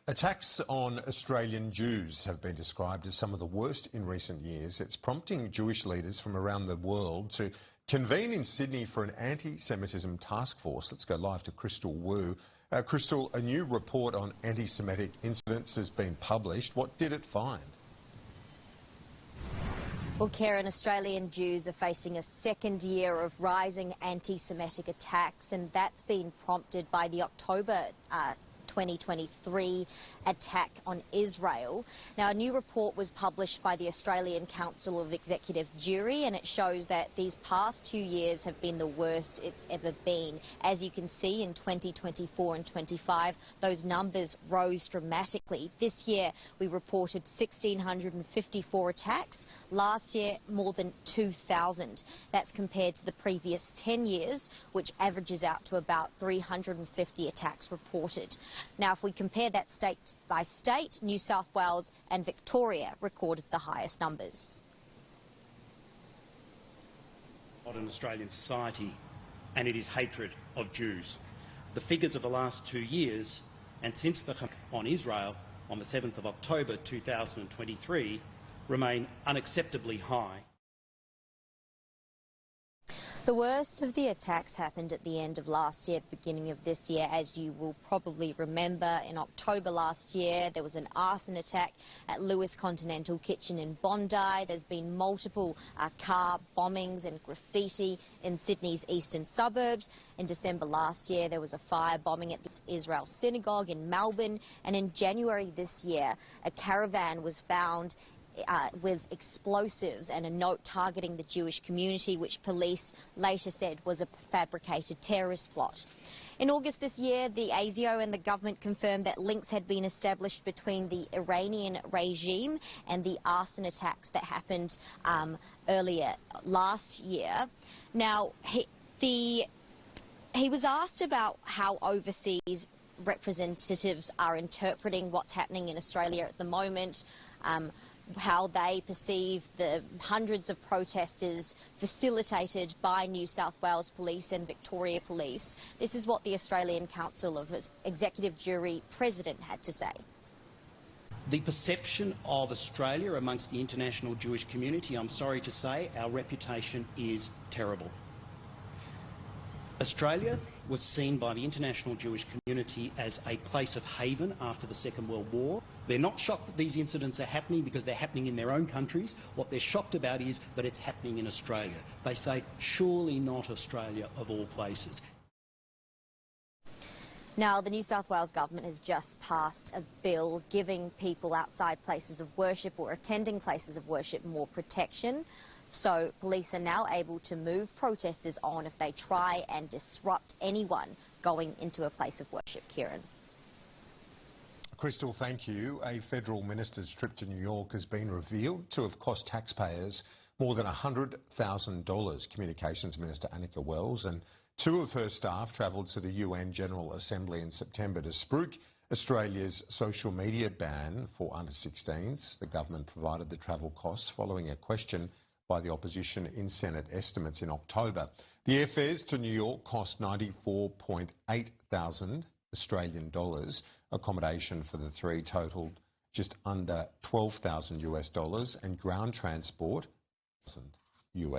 Attacks on Australian Jews have been described as some of the worst in recent years. It's prompting Jewish leaders from around the world to convene in Sydney for an anti-Semitism task force. Let's go live to Crystal Wu. Crystal, a new report on anti-Semitic incidents has been published. What did it find? Well, Karen, Australian Jews are facing a second year of rising anti-Semitic attacks, and that's been prompted by the October 2023 attack on Israel. Now, a new report was published by the Australian Council of Executive Jury, and it shows that these past 2 years have been the worst it's ever been. As you can see, in 2024 and 25, those numbers rose dramatically. This year, we reported 1,654 attacks. Last year, more than 2,000. That's compared to the previous 10 years, which averages out to about 350 attacks reported. Now, if we compare that state by state, New South Wales and Victoria recorded the highest numbers. Modern Australian society, and it is hatred of Jews. The figures of the last 2 years, and since the attack on Israel on the 7th of October 2023, remain unacceptably high. The worst of the attacks happened at the end of last year, beginning of this year. As you will probably remember, in October last year, there was an arson attack at Lewis Continental Kitchen in Bondi. There's been multiple car bombings and graffiti in Sydney's eastern suburbs. In December last year, there was a fire bombing at the Israel synagogue in Melbourne. And in January this year, a caravan was found with explosives and a note targeting the Jewish community, which police later said was a fabricated terrorist plot. In August this year, the ASIO and the government confirmed that links had been established between the Iranian regime and the arson attacks that happened earlier last year. Now, he was asked about how overseas representatives are interpreting what's happening in Australia at the moment, how they perceive the hundreds of protesters facilitated by New South Wales Police and Victoria Police. This is what the Australian Council of Executive Jury President had to say. The perception of Australia amongst the international Jewish community, I'm sorry to say, our reputation is terrible. Australia was seen by the international Jewish community as a place of haven after the Second World War. They're not shocked that these incidents are happening because they're happening in their own countries. What they're shocked about is that it's happening in Australia. They say, surely not Australia of all places. Now, the New South Wales government has just passed a bill giving people outside places of worship or attending places of worship more protection. So police are now able to move protesters on if they try and disrupt anyone going into a place of worship. Kieran. Crystal, thank you. A federal minister's trip to New York has been revealed to have cost taxpayers more than $100,000. Communications Minister Annika Wells and 2 of her staff travelled to the UN General Assembly in September to spruik Australia's social media ban for under-16s. The government provided the travel costs following a question by the opposition in Senate estimates in October. The airfares to New York cost $94.8 thousand Australian dollars. Accommodation for the 3 totaled just under $12,000 US dollars, and ground transport $1,000 US